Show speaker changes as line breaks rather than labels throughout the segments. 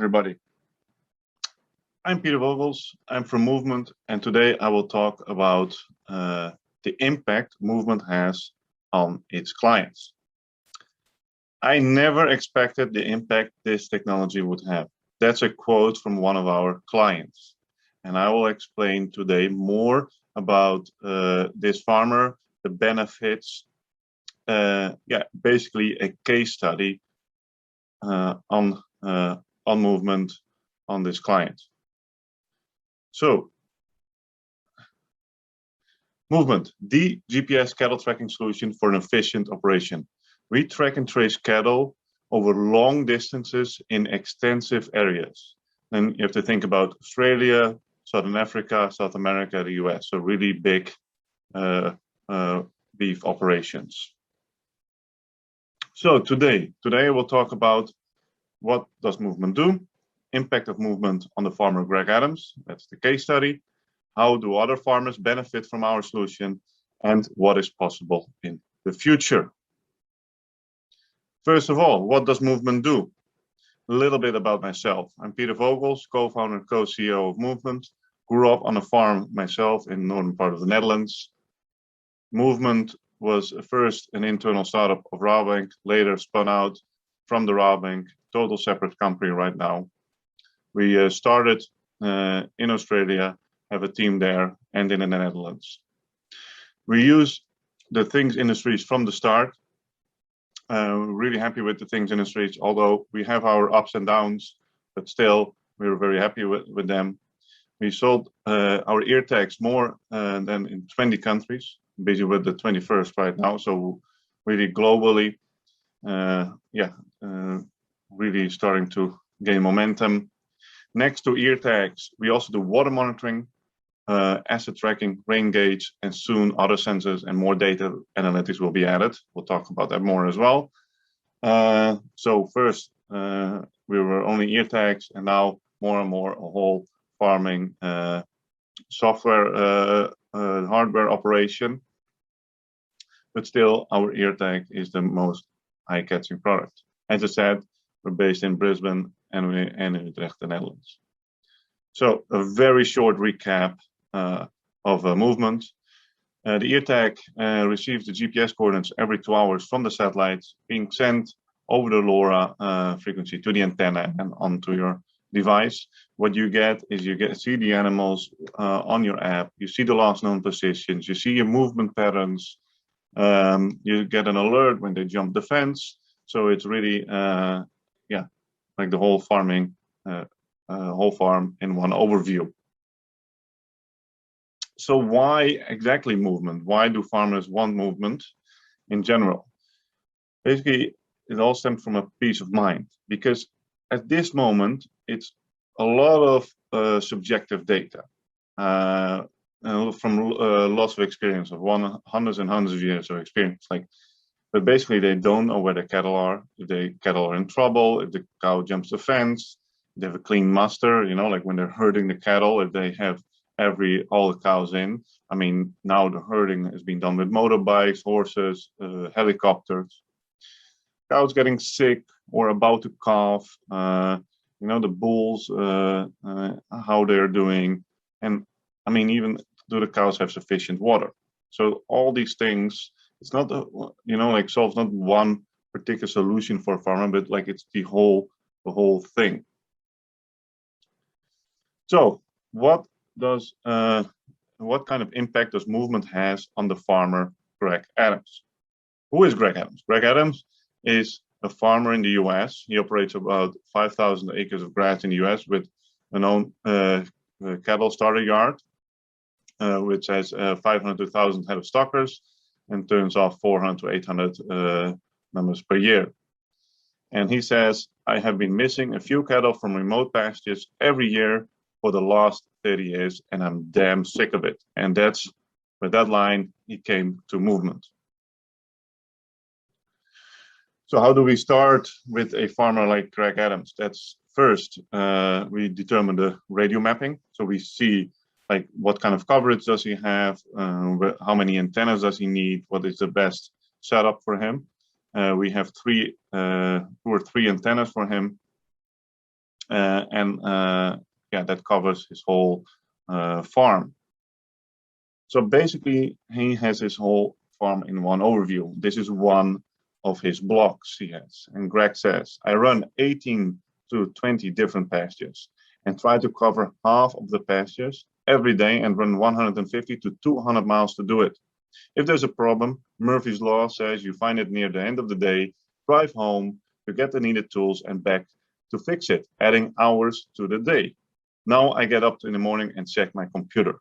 everybody. I'm Pieter Vogels, I'm from moovement, and today I will talk about the impact moovement has on its clients. I never expected the impact this technology would have. That's a quote from one of our clients. And I will explain today more about this farmer, the benefits, basically a case study on moovement on this client. So, moovment, the GPS cattle tracking solution for an efficient operation. We track and trace cattle over long distances in extensive areas. And you have to think about Australia, Southern Africa, South America, the US, so really big beef operations. So today I will talk about what does moovment do, impact of moovment on the farmer Greg Adams, that's the case study, how do other farmers benefit from our solution, and what is possible in the future. First of all, what does moovment do? A little bit about myself. I'm Pieter Vogels, co-founder and co-CEO of moovment. Grew up on a farm myself in the northern part of the Netherlands. Moovment was first an internal startup of LoRaWAN, later spun out from the LoRaWAN, total separate company right now. We started in Australia, have a team there, and in the Netherlands. We use the things industries from the start. Really happy with the things industries, although we have our ups and downs, but still we were very happy with them. We sold our ear tags more than in 20 countries, busy with the 21st right now, so really globally, really starting to gain momentum. Next to ear tags, we also do water monitoring, asset tracking, rain gauge, and soon other sensors and more data analytics will be added. We'll talk about that more as well. So first, we were only ear tags, and now more and more a whole farming software, hardware operation. But still, our ear tag is the most eye-catching product. As I said, we're based in Brisbane and in Utrecht, the Netherlands. So a very short recap of moovment. The ear tag receives the GPS coordinates every 2 hours from the satellites being sent over the LoRa frequency to the antenna and onto your device. What you get is see the animals on your app, you see the last known positions, you see your movement patterns, you get an alert when they jump the fence. So it's really, like the whole farming, whole farm in one overview. So why exactly moovment? Why do farmers want moovment in general? Basically, it all stems from a peace of mind, because at this moment, it's a lot of subjective data from lots of experience of hundreds and hundreds of years of experience. But basically, they don't know where the cattle are. If the cattle are in trouble, if the cow jumps the fence, they have a clean muster, like when they're herding the cattle, if they have all the cows in. I mean, now the herding is being done with motorbikes, horses, helicopters. Cows getting sick or about to calf, the bulls, how they're doing. And I mean, even do the cows have sufficient water? So all these things, it's not, solves not one particular solution for a farmer, but it's the whole thing. So what kind of impact does moovment has on the farmer Greg Adams? Who is Greg Adams? Greg Adams is a farmer in the US. He operates about 5,000 acres of grass in the US with an own cattle starter yard, which has 500 to 1,000 head of stockers and turns off 400 to 800 numbers per year. And he says, I have been missing a few cattle from remote pastures every year for the last 30 years, and I'm damn sick of it. And that's with that line, he came to moovment. So how do we start with a farmer like Greg Adams? That's first, we determine the radio mapping. So we see what kind of coverage does he have, how many antennas does he need, what is the best setup for him. We have 2 or 3 antennas for him. yeah, that covers his whole farm. So basically, he has his whole farm in one overview. This is one of his blocks he has. And Greg says, I run 18 to 20 different pastures and try to cover half of the pastures every day and run 150 to 200 miles to do it. If there's a problem, Murphy's Law says you find it near the end of the day, drive home, you get the needed tools and back to fix it, adding hours to the day. Now I get up in the morning and check my computer.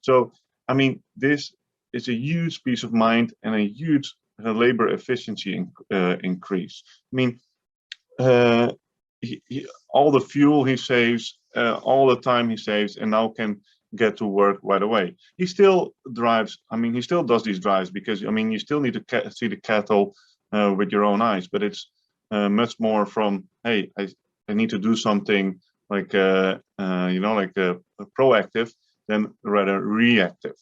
So, I mean, this is a huge peace of mind and a huge labor efficiency increase. I mean, all the fuel he saves, all the time he saves, and now can get to work right away. He still drives, I mean, he still does these drives because, I mean, you still need to see the cattle with your own eyes, but it's much more from, hey, I need to do something like, you know, like proactive than rather reactive.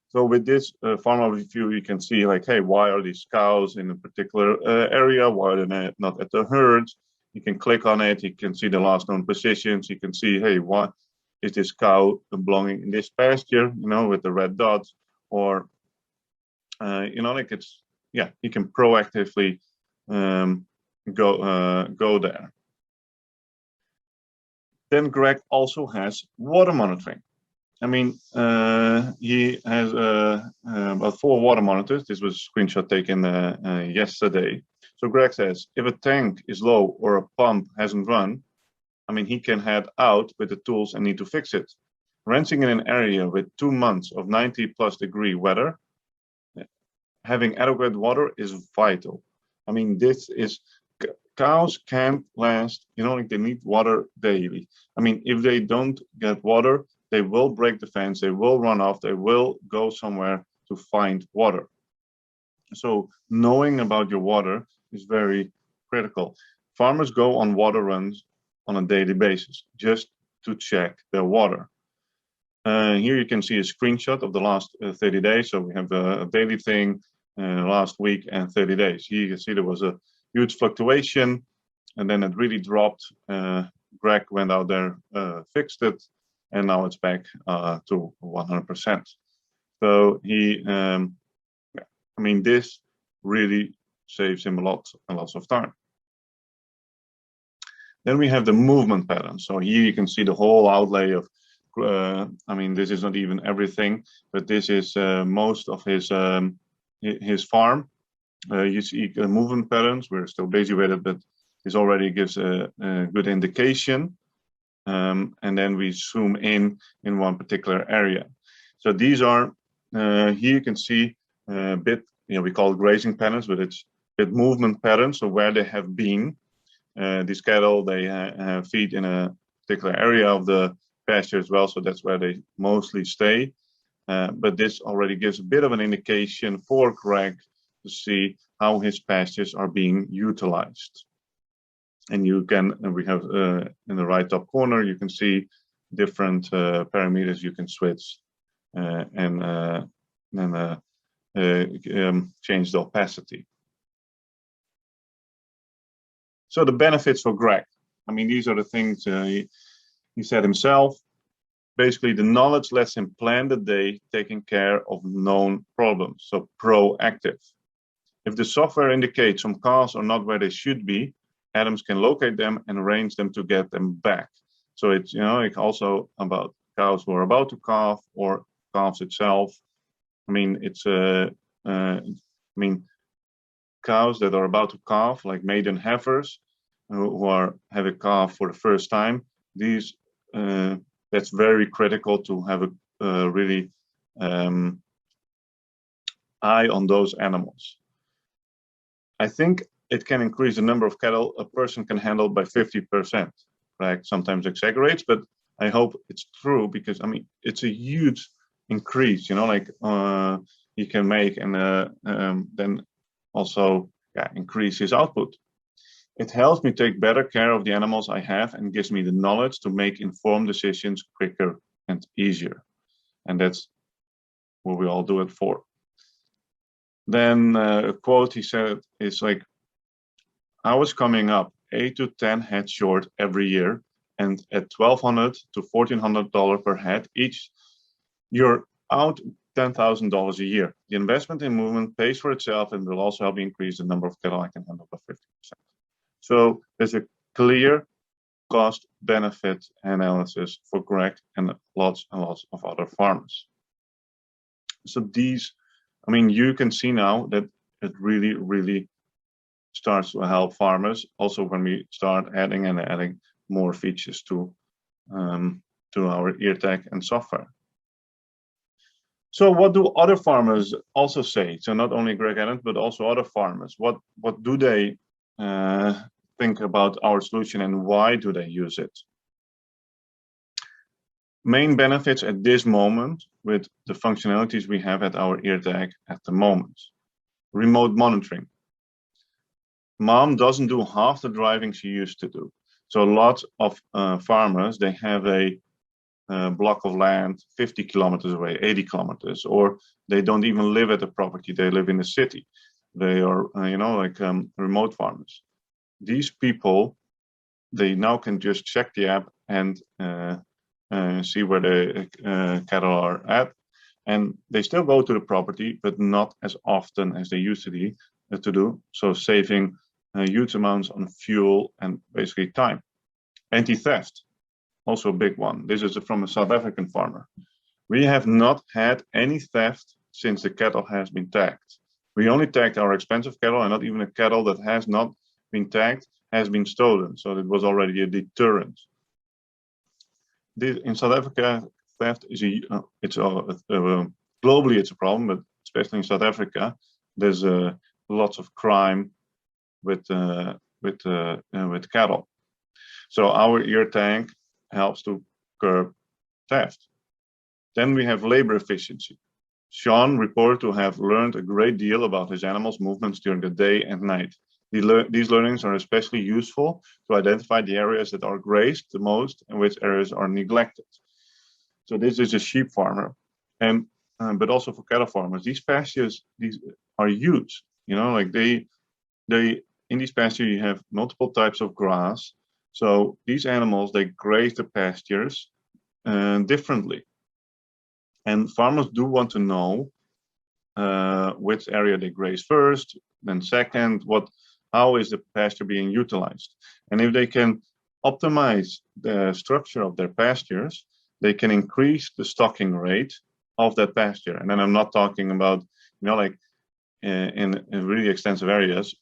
So with this farm overview, you can see like, hey, why are these cows in a particular area? Why are they not at the herds? You can click on it. You can see the last known positions. You can see, hey, what is this cow belonging in this pasture, you know, with the red dots, or, you know, like it's, yeah, you can proactively go there. Then Greg also has water monitoring. I mean, he has about 4 water monitors. This was a screenshot taken yesterday. So Greg says, if a tank is low or a pump hasn't run, I mean, he can head out with the tools and need to fix it. Ranching in an area with 2 months of 90+ degree weather, having adequate water is vital. I mean, this is, cows can't last, you know, like they need water daily. I mean, if they don't get water, they will break the fence, they will run off, they will go somewhere to find water. So knowing about your water is very critical. Farmers go on water runs on a daily basis just to check their water. Here you can see a screenshot of the last 30 days. So we have a daily thing last week and 30 days. Here you can see there was a huge fluctuation and then it really dropped. Greg went out there, fixed it, and now it's back to 100%. So he, I mean, this really saves him a lot of time. Then we have the movement pattern. So here you can see the whole outlay of, I mean, this is not even everything, but this is most of his farm. You see movement patterns. We're still busy with it, but this already gives a good indication. And then we zoom in one particular area. So these are, here you can see a bit, you know, we call it grazing patterns, but it's bit movement patterns, so where they have been. These cattle, they feed in a particular area of the pasture as well, so that's where they mostly stay. But this already gives a bit of an indication for Greg to see how his pastures are being utilized. And you can, we have in the right top corner, you can see different parameters you can switch and then change the opacity. So the benefits for Greg, I mean, these are the things he said himself. Basically, the knowledge lets him plan the day, taking care of known problems, so proactive. If the software indicates some calves are not where they should be, Adams can locate them and arrange them to get them back. So it's, you know, it's also about cows who are about to calve or calves itself. I mean, it's I mean, cows that are about to calve, like maiden heifers, who have a calf for the first time. These that's very critical to have a really eye on those animals. I think it can increase the number of cattle a person can handle by 50%. Like sometimes exaggerates, but I hope it's true because I mean it's a huge increase. You know, like he can make and then also increase his output. It helps me take better care of the animals I have and gives me the knowledge to make informed decisions quicker and easier. And that's what we all do it for. Then a quote he said is like, I was coming up 8 to 10 heads short every year, and at $1,200 to $1,400 per head each, you're out $10,000 a year. The investment in movement pays for itself and will also help increase the number of cattle I can handle by 50%. So there's a clear cost benefit analysis for Greg and lots of other farmers. So these, I mean, you can see now that it really starts to help farmers. Also, when we start adding more features to our ear-tag and software. So what do other farmers also say? So not only Greg Adams, but also other farmers. What do they think about our solution and why do they use it? Main benefits at this moment with the functionalities we have at our ear-tag at the moment. Remote monitoring. Mom doesn't do half the driving she used to do. So lots of farmers, they have a block of land 50 kilometers away, 80 kilometers, or they don't even live at the property, they live in the city. They are, remote farmers. These people, they now can just check the app and see where the cattle are at. And they still go to the property, but not as often as they used to do. So saving huge amounts on fuel and basically time. Anti-theft, also a big one. This is from a South African farmer. We have not had any theft since the cattle has been tagged. We only tagged our expensive cattle, and not even a cattle that has not been tagged has been stolen. So it was already a deterrent. In South Africa, theft is globally it's a problem, but especially in South Africa, there's lots of crime with cattle. So our ear-tag helps to curb theft. Then we have labor efficiency. Sean reported to have learned a great deal about his animals' movements during the day and night. These learnings are especially useful to identify the areas that are grazed the most and which areas are neglected. So this is a sheep farmer, and but also for cattle farmers. These pastures, these are huge. You know, like they in these pastures you have multiple types of grass. So these animals, they graze the pastures differently. And farmers do want to know which area they graze first, then second, how is the pasture being utilized. And if they can optimize the structure of their pastures, they can increase the stocking rate of that pasture. And then I'm not talking about, like in really extensive areas,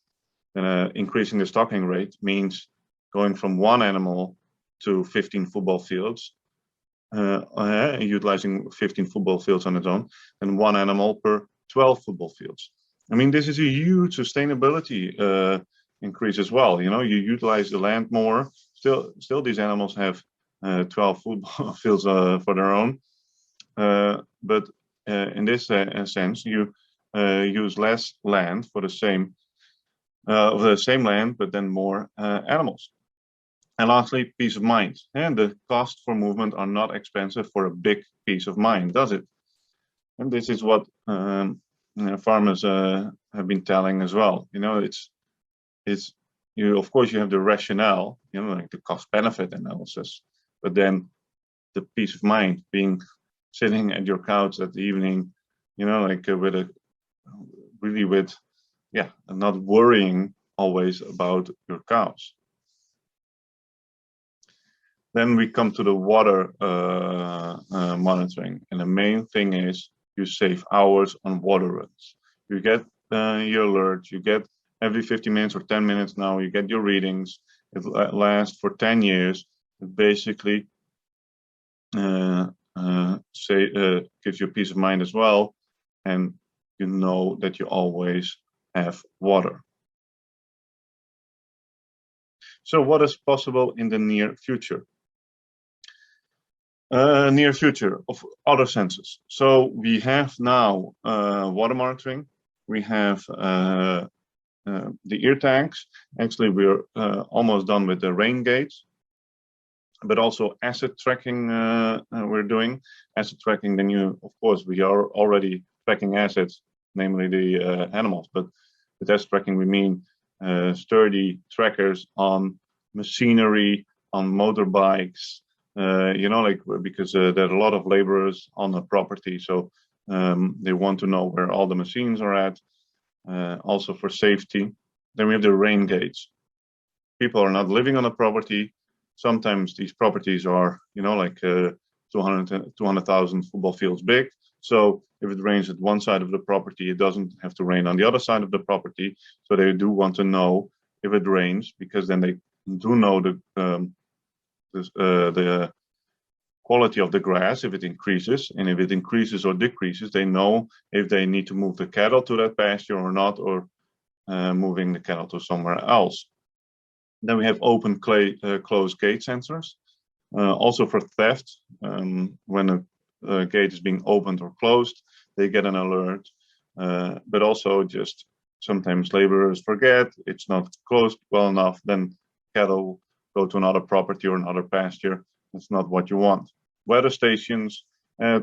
increasing the stocking rate means going from one animal to 15 football fields, utilizing 15 football fields on its own, and one animal per 12 football fields. I mean, this is a huge sustainability increase as well. You know, you utilize the land more. Still, these animals have 12 football fields for their own. But in this sense, you use less land for the same land, but then more animals. And lastly, peace of mind. And the cost for movement are not expensive for a big peace of mind, does it? And this is what farmers have been telling as well. You know, of course you have the rationale, like the cost-benefit analysis, but then the peace of mind, being sitting at your couch at the evening, like not worrying always about your cows. Then we come to the water monitoring, and the main thing is you save hours on water runs. You get your alerts, you get every 50 minutes or 10 minutes now, you get your readings. It lasts for 10 years. It basically gives you peace of mind as well, and you know that you always have water. So what is possible in the near future? Near future of other sensors. So we have now water monitoring. We have the ear tags. Actually, we're almost done with the rain gates, but also asset tracking we're doing. Asset tracking, then of course, we are already tracking assets, namely the animals, but with asset tracking, we mean sturdy trackers on machinery, on motorbikes, like because there are a lot of laborers on the property, so they want to know where all the machines are at, also for safety. Then we have the rain gauge. People are not living on a property. Sometimes these properties are, like 200,000 football fields big. So if it rains at one side of the property, it doesn't have to rain on the other side of the property. So they do want to know if it rains, because then they do know the quality of the grass, if it increases, and if it increases or decreases, they know if they need to move the cattle to that pasture or not, or moving the cattle to somewhere else. Then we have open closed gate sensors, also for theft. When a gate is being opened or closed, they get an alert, but also just sometimes laborers forget, it's not closed well enough, then cattle go to another property or another pasture. That's not what you want. Weather stations,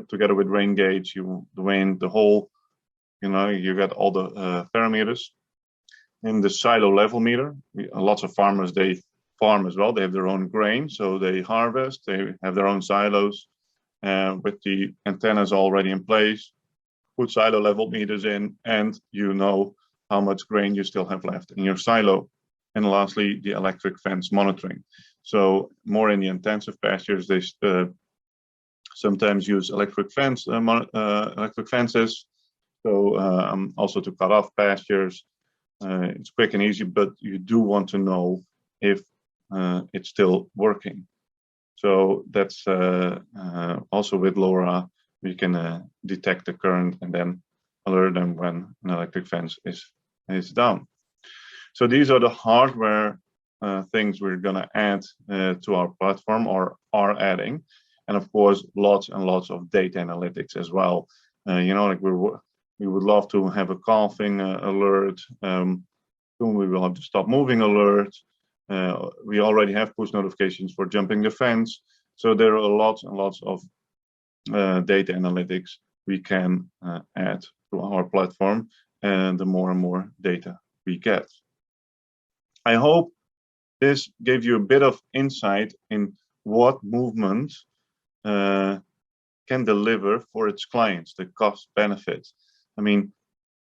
together with rain gauge, you drain the whole, you get all the parameters. In the silo level meter, lots of farmers, they farm as well. They have their own grain, so they harvest, they have their own silos, with the antennas already in place, put silo level meters in, and you know how much grain you still have left in your silo. And lastly, the electric fence monitoring. So more in the intensive pastures, they sometimes use electric fences, so also to cut off pastures. It's quick and easy, but you do want to know if it's still working. So that's also with LoRa, we can detect the current and then alert them when an electric fence is down. So these are the hardware things we're going to add to our platform, or are adding. And of course, lots and lots of data analytics as well. Like we would love to have a calving alert. Soon we will have to stop moving alert. We already have push notifications for jumping the fence. So there are lots and lots of data analytics we can add to our platform, and the more and more data we get. I hope this gave you a bit of insight in what moovement can deliver for its clients, the cost benefit. I mean,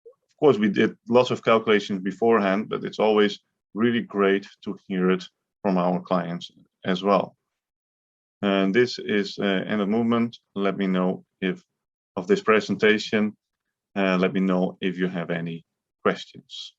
of course, we did lots of calculations beforehand, but it's always really great to hear it from our clients as well. And this is end of movement. Let me know if of this presentation. Let me know if you have any questions.